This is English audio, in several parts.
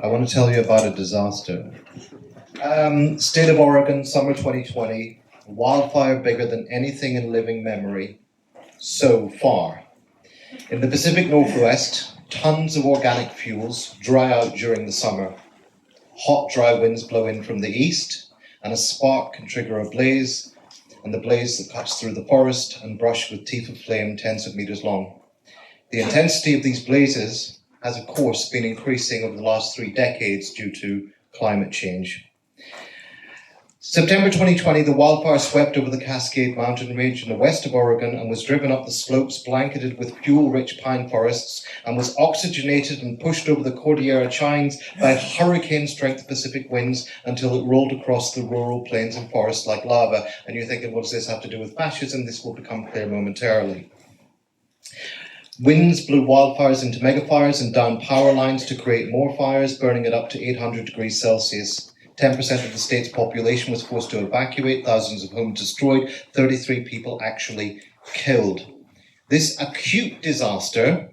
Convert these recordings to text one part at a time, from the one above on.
I want to tell you about a disaster. State of Oregon, summer 2020, wildfire bigger than anything in living memory so far. In the Pacific Northwest, tons of organic fuels dry out during the summer. Hot, dry winds blow in from the east, and a spark can trigger a blaze, and the blaze that cuts through the forest and brush with teeth of flame tens of meters long. The intensity of these blazes has, of course, been increasing over the last 3 decades due to climate change. September 2020, the wildfire swept over the Cascade Mountain Range in the west of Oregon and was driven up the slopes blanketed with fuel-rich pine forests and was oxygenated and pushed over the Cordillera Chines by hurricane-strength Pacific winds until it rolled across the rural plains and forests like lava. And you're thinking, what does this have to do with fascism? This will become clear momentarily. Winds blew wildfires into megafires and down power lines to create more fires, burning it up to 800 degrees Celsius. 10% of the state's population was forced to evacuate, thousands of homes destroyed, 33 people actually killed. This acute disaster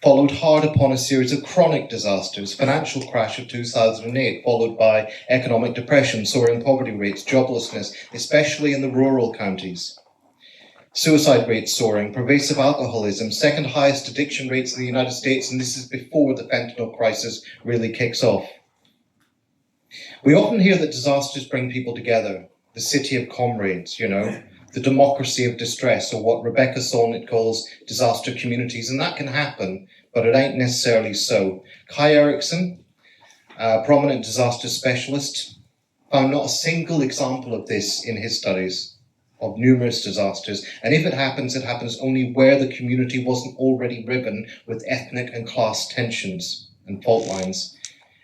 followed hard upon a series of chronic disasters: financial crash of 2008, followed by economic depression, soaring poverty rates, joblessness, especially in the rural counties. Suicide rates soaring, pervasive alcoholism, second highest addiction rates in the United States, and this is before the fentanyl crisis really kicks off. We often hear that disasters bring people together, the city of comrades, the democracy of distress, or what Rebecca Solnit calls disaster communities, and that can happen, but it ain't necessarily so. Kai Erikson, a prominent disaster specialist, found not a single example of this in his studies of numerous disasters, and if it happens only where the community wasn't already riven with ethnic and class tensions and fault lines.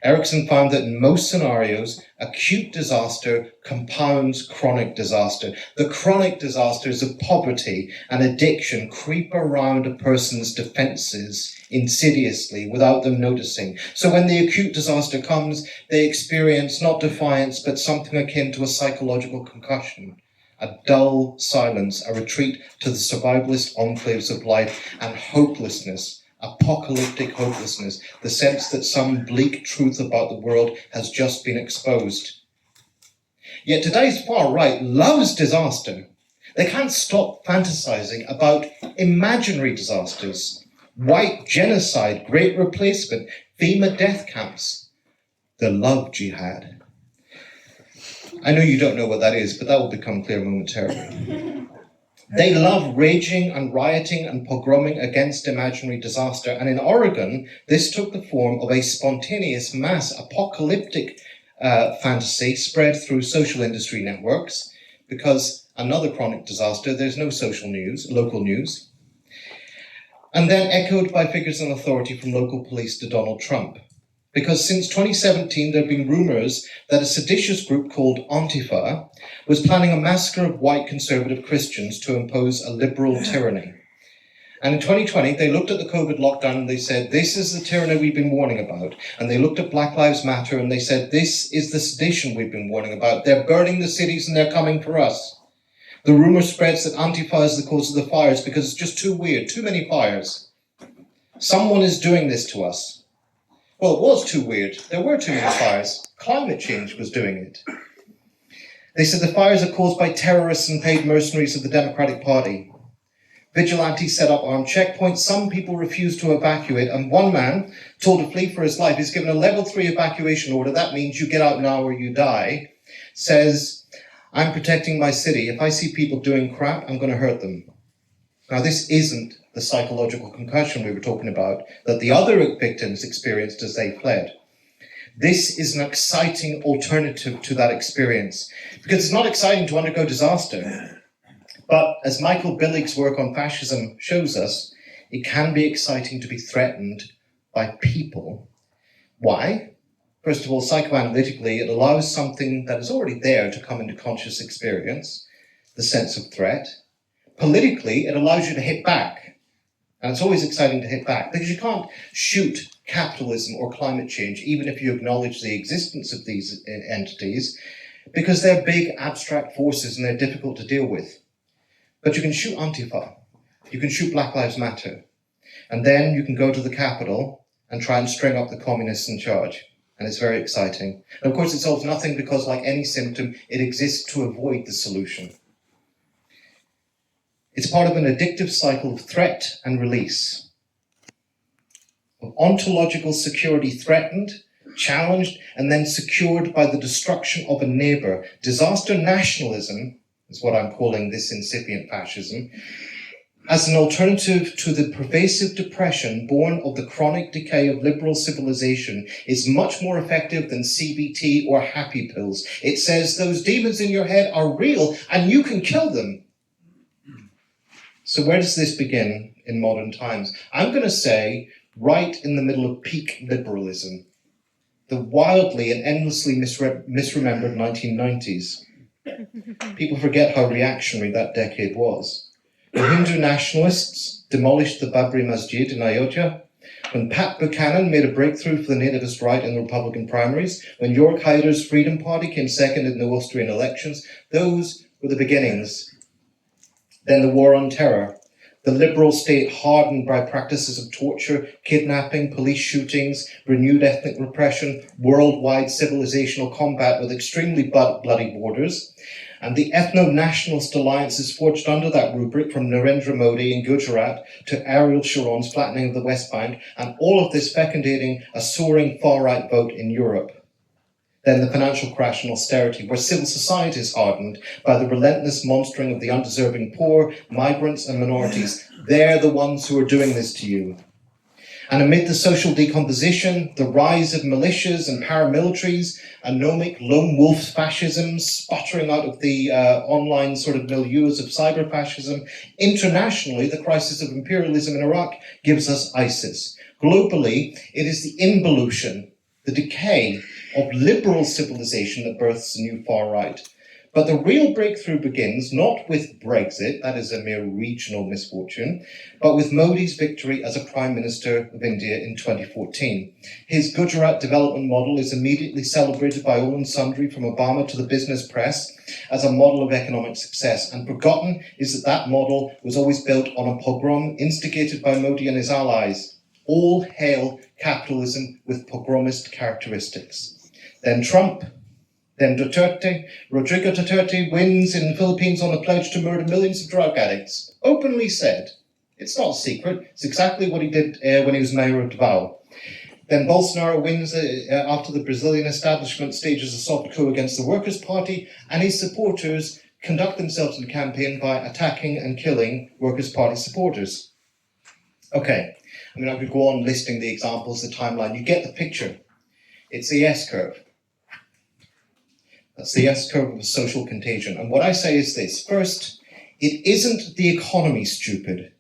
Erikson found that in most scenarios, acute disaster compounds chronic disaster. The chronic disasters of poverty and addiction creep around a person's defenses insidiously without them noticing. So when the acute disaster comes, they experience not defiance, but something akin to a psychological concussion. A dull silence, a retreat to the survivalist enclaves of life, and hopelessness, apocalyptic hopelessness, the sense that some bleak truth about the world has just been exposed. Yet today's far right loves disaster. They can't stop fantasizing about imaginary disasters: white genocide, great replacement, FEMA death camps, the love jihad. I know you don't know what that is, but that will become clear momentarily. They love raging and rioting and pogroming against imaginary disaster. And in Oregon, this took the form of a spontaneous mass apocalyptic fantasy spread through social industry networks, because another chronic disaster, there's no social news, local news. And then echoed by figures in authority from local police to Donald Trump. Because since 2017, there have been rumors that a seditious group called Antifa was planning a massacre of white conservative Christians to impose a liberal tyranny. And in 2020, they looked at the COVID lockdown and they said, this is the tyranny we've been warning about. And they looked at Black Lives Matter and they said, this is the sedition we've been warning about. They're burning the cities and they're coming for us. The rumor spreads that Antifa is the cause of the fires because it's just too weird, too many fires. Someone is doing this to us. Well, it was too weird. There were too many fires. Climate change was doing it. They said the fires are caused by terrorists and paid mercenaries of the Democratic Party. Vigilantes set up armed checkpoints. Some people refused to evacuate, and one man, told to flee for his life, is given a level 3 evacuation order. That means you get out now or you die. Says, I'm protecting my city. If I see people doing crap, I'm going to hurt them. Now, this isn't the psychological concussion we were talking about that the other victims experienced as they fled. This is an exciting alternative to that experience, because it's not exciting to undergo disaster. But as Michael Billig's work on fascism shows us, it can be exciting to be threatened by people. Why? First of all, psychoanalytically, it allows something that is already there to come into conscious experience, the sense of threat. Politically, it allows you to hit back. And it's always exciting to hit back, because you can't shoot capitalism or climate change, even if you acknowledge the existence of these entities, because they're big abstract forces and they're difficult to deal with. But you can shoot Antifa, you can shoot Black Lives Matter, and then you can go to the Capitol and try and string up the communists in charge. and it's very exciting. And of course, it solves nothing because, like any symptom, it exists to avoid the solution. It's part of an addictive cycle of threat and release, of ontological security threatened, challenged, and then secured by the destruction of a neighbour. Disaster nationalism is what I'm calling this incipient fascism, as an alternative to the pervasive depression born of the chronic decay of liberal civilization, is much more effective than CBT or happy pills. It says those demons in your head are real and you can kill them. So where does this begin in modern times? I'm going to say right in the middle of peak liberalism, the wildly and endlessly misremembered 1990s. People forget how reactionary that decade was. The Hindu nationalists demolished the Babri Masjid in Ayodhya. When Pat Buchanan made a breakthrough for the nativist right in the Republican primaries. When Jörg Haider's Freedom Party came second in the Austrian elections. Those were the beginnings. Then the war on terror. The liberal state hardened by practices of torture, kidnapping, police shootings, renewed ethnic repression, worldwide civilizational combat with extremely bloody borders. And the ethno-nationalist alliances forged under that rubric from Narendra Modi in Gujarat to Ariel Sharon's flattening of the West Bank, and all of this fecundating a soaring far-right vote in Europe. Then the financial crash and austerity, where civil society is hardened by the relentless monstering of the undeserving poor, migrants and minorities. They're the ones who are doing this to you. And amid the social decomposition, the rise of militias and paramilitaries, anomic lone wolf fascism sputtering out of the online sort of milieus of cyber fascism, internationally, the crisis of imperialism in Iraq gives us ISIS. Globally, it is the involution, the decay of liberal civilization that births the new far right. But the real breakthrough begins not with Brexit, that is a mere regional misfortune, but with Modi's victory as a Prime Minister of India in 2014. His Gujarat development model is immediately celebrated by all and sundry, from Obama to the business press, as a model of economic success. And forgotten is that that model was always built on a pogrom instigated by Modi and his allies. All hail capitalism with pogromist characteristics. Then Trump. Then Rodrigo Duterte wins in the Philippines on a pledge to murder millions of drug addicts. Openly said. It's not a secret. It's exactly what he did when he was mayor of Davao. Then Bolsonaro wins after the Brazilian establishment stages a soft coup against the Workers' Party, and his supporters conduct themselves in the campaign by attacking and killing Workers' Party supporters. Okay, I mean, I could go on listing the examples, the timeline. You get the picture. It's the S-curve. That's the S-curve of social contagion. And what I say is this. First, it isn't the economy, stupid.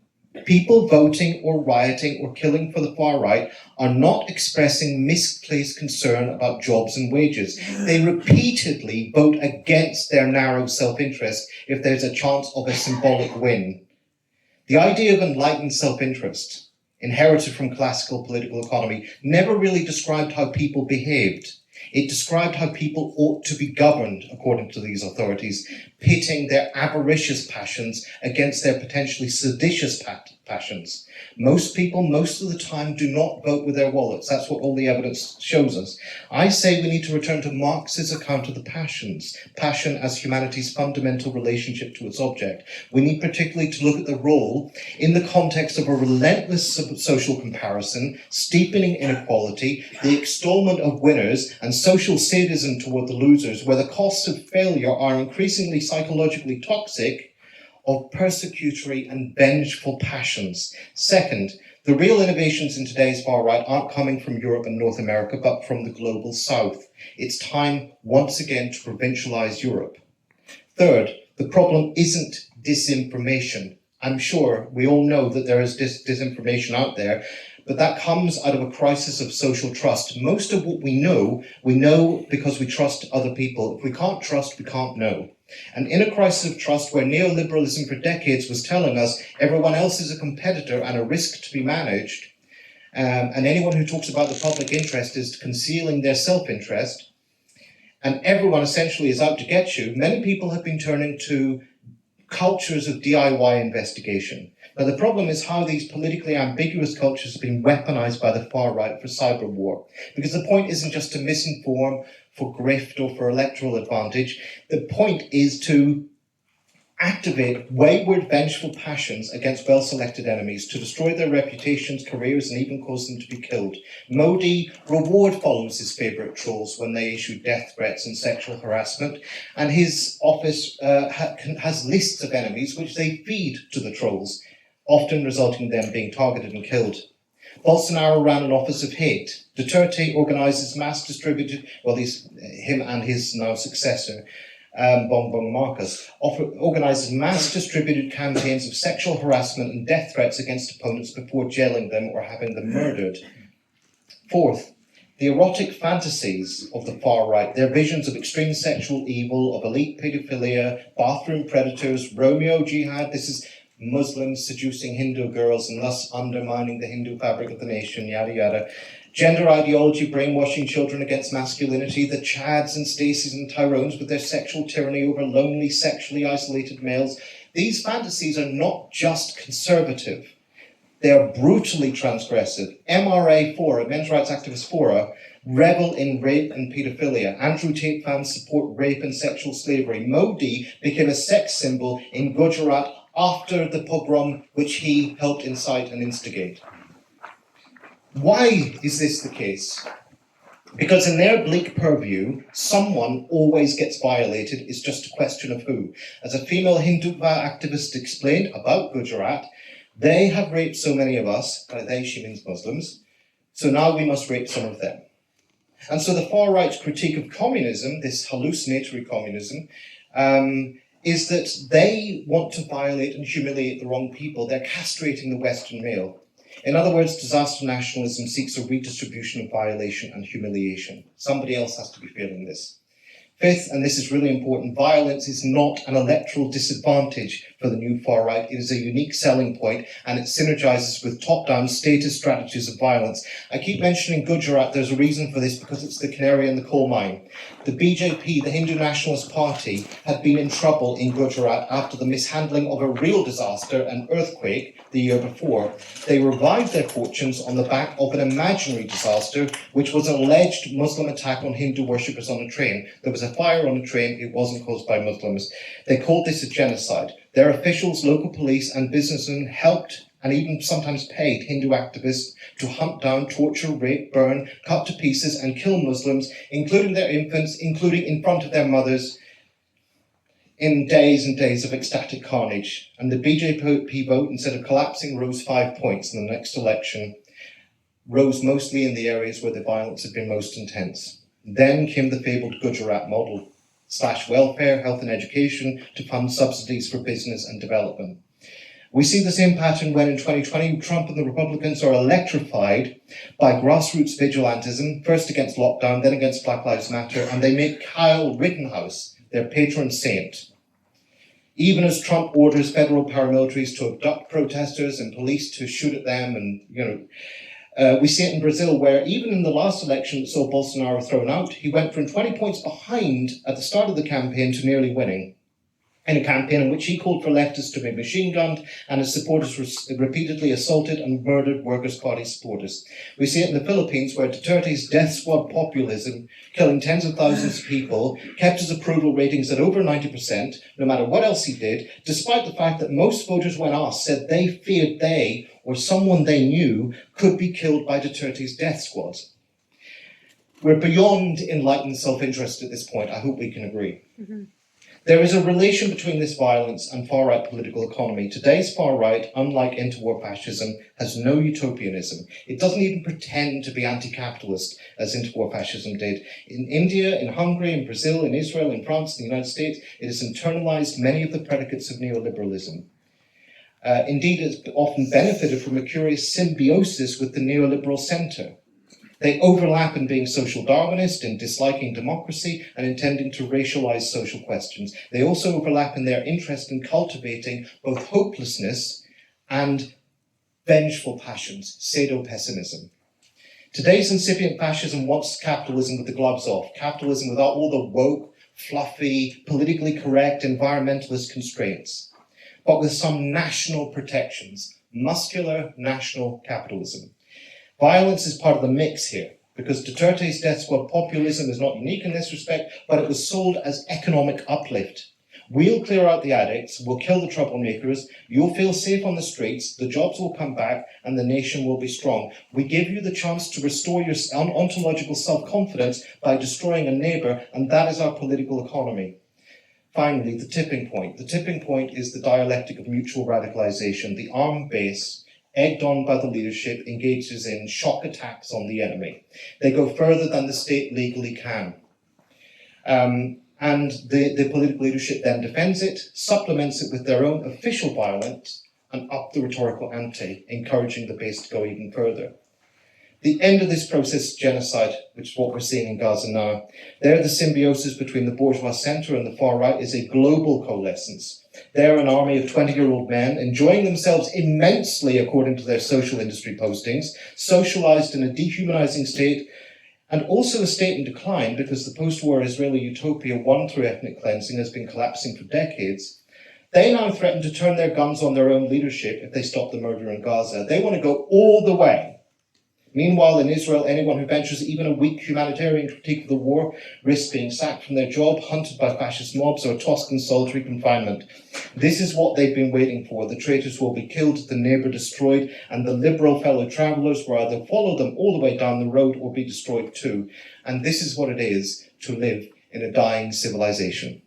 People voting or rioting or killing for the far right are not expressing misplaced concern about jobs and wages. They repeatedly vote against their narrow self-interest if there's a chance of a symbolic win. The idea of enlightened self-interest, inherited from classical political economy, never really described how people behaved. It described how people ought to be governed, according to these authorities, pitting their avaricious passions against their potentially seditious passions. Most people, most of the time, do not vote with their wallets. That's what all the evidence shows us. I say we need to return to Marx's account of the passions, passion as humanity's fundamental relationship to its object. We need particularly to look at the role in the context of a relentless social comparison, steepening inequality, the extolment of winners, and social sadism toward the losers, where the costs of failure are increasingly psychologically toxic, of persecutory and vengeful passions. Second, the real innovations in today's far right aren't coming from Europe and North America, but from the global south. It's time once again to provincialize Europe. Third, the problem isn't disinformation. I'm sure we all know that there is disinformation out there, but that comes out of a crisis of social trust. Most of what we know because we trust other people. If we can't trust, we can't know. And in a crisis of trust where neoliberalism for decades was telling us everyone else is a competitor and a risk to be managed, and anyone who talks about the public interest is concealing their self-interest, and everyone essentially is out to get you, many people have been turning to cultures of DIY investigation. Now, the problem is how these politically ambiguous cultures have been weaponized by the far right for cyber war. Because the point isn't just to misinform for grift or for electoral advantage. The point is to activate wayward, vengeful passions against well-selected enemies to destroy their reputations, careers, and even cause them to be killed. Modi reward follows his favourite trolls when they issue death threats and sexual harassment, and his office has lists of enemies which they feed to the trolls, often resulting in them being targeted and killed. Bolsonaro ran an office of hate. Duterte organises mass distributed, him and his now successor, Bongbong Marcos, organises mass distributed campaigns of sexual harassment and death threats against opponents before jailing them or having them murdered. Fourth, the erotic fantasies of the far right, their visions of extreme sexual evil, of elite paedophilia, bathroom predators, Romeo jihad, this is Muslims seducing Hindu girls and thus undermining the Hindu fabric of the nation, yada yada. Gender ideology brainwashing children against masculinity, the Chads and Stacys and Tyrones with their sexual tyranny over lonely, sexually isolated males. These fantasies are not just conservative. They are brutally transgressive. MRA Fora, Men's Rights Activist Fora, revel in rape and paedophilia. Andrew Tate fans support rape and sexual slavery. Modi became a sex symbol in Gujarat after the pogrom which he helped incite and instigate. Why is this the case? Because in their bleak purview, someone always gets violated. It's just a question of who. As a female Hindutva activist explained about Gujarat, they have raped so many of us, by they she means Muslims, so now we must rape some of them. And so the far right's critique of communism, this hallucinatory communism, is that they want to violate and humiliate the wrong people. They're castrating the Western male. In other words, disaster nationalism seeks a redistribution of violation and humiliation. Somebody else has to be feeling this. Fifth, and this is really important, violence is not an electoral disadvantage for the new far right. It is a unique selling point, and it synergizes with top-down statist strategies of violence. I keep mentioning Gujarat. There's a reason for this, because it's the canary in the coal mine. The BJP, the Hindu Nationalist Party, had been in trouble in Gujarat after the mishandling of a real disaster, an earthquake, the year before. They revived their fortunes on the back of an imaginary disaster, which was an alleged Muslim attack on Hindu worshippers on a train. There was a fire on a train. It wasn't caused by Muslims. They called this a genocide. Their officials, local police and businessmen helped and even sometimes paid Hindu activists to hunt down, torture, rape, burn, cut to pieces and kill Muslims, including their infants, including in front of their mothers, in days and days of ecstatic carnage. And the BJP vote, instead of collapsing, rose 5 points in the next election, rose mostly in the areas where the violence had been most intense. Then came the fabled Gujarat model, slash welfare, health and education to fund subsidies for business and development. We see the same pattern when in 2020, Trump and the Republicans are electrified by grassroots vigilantism, first against lockdown, then against Black Lives Matter, and they make Kyle Rittenhouse their patron saint. Even as Trump orders federal paramilitaries to abduct protesters and police to shoot at them, and we see it in Brazil, where even in the last election that saw Bolsonaro thrown out, he went from 20 points behind at the start of the campaign to nearly winning, in a campaign in which he called for leftists to be machine gunned and his supporters repeatedly assaulted and murdered Workers' Party supporters. We see it in the Philippines, where Duterte's death squad populism, killing tens of thousands of people, kept his approval ratings at over 90%, no matter what else he did, despite the fact that most voters, when asked, said they feared they or someone they knew could be killed by Duterte's death squads. We're beyond enlightened self-interest at this point. I hope we can agree. Mm-hmm. There is a relation between this violence and far-right political economy. Today's far-right, unlike interwar fascism, has no utopianism. It doesn't even pretend to be anti-capitalist, as interwar fascism did. In India, in Hungary, in Brazil, in Israel, in France, in the United States, it has internalized many of the predicates of neoliberalism. Indeed, it's often benefited from a curious symbiosis with the neoliberal centre. They overlap in being social Darwinist, in disliking democracy, and intending to racialize social questions. They also overlap in their interest in cultivating both hopelessness and vengeful passions, pseudo-pessimism. Today's incipient fascism wants capitalism with the gloves off, capitalism without all the woke, fluffy, politically correct, environmentalist constraints. but with some national protections, muscular national capitalism. Violence is part of the mix here, because Duterte's death squad populism is not unique in this respect, but it was sold as economic uplift. We'll clear out the addicts, we'll kill the troublemakers, you'll feel safe on the streets, the jobs will come back, and the nation will be strong. We give you the chance to restore your ontological self-confidence by destroying a neighbour, and that is our political economy. Finally, the tipping point. The tipping point is the dialectic of mutual radicalisation. The armed base, egged on by the leadership, engages in shock attacks on the enemy. They go further than the state legally can. And the political leadership then defends it, supplements it with their own official violence, and up the rhetorical ante, encouraging the base to go even further. The end of this process, genocide, which is what we're seeing in Gaza now, there the symbiosis between the bourgeois centre and the far right is a global coalescence. They're an army of 20-year-old men enjoying themselves immensely according to their social industry postings, socialised in a dehumanising state, and also a state in decline because the post-war Israeli utopia won through ethnic cleansing has been collapsing for decades. They now threaten to turn their guns on their own leadership if they stop the murder in Gaza. They want to go all the way. Meanwhile, in Israel, anyone who ventures even a weak humanitarian critique of the war risks being sacked from their job, hunted by fascist mobs, or tossed in solitary confinement. This is what they've been waiting for. The traitors will be killed, the neighbour destroyed, and the liberal fellow travellers will either follow them all the way down the road or be destroyed too. And this is what it is to live in a dying civilization.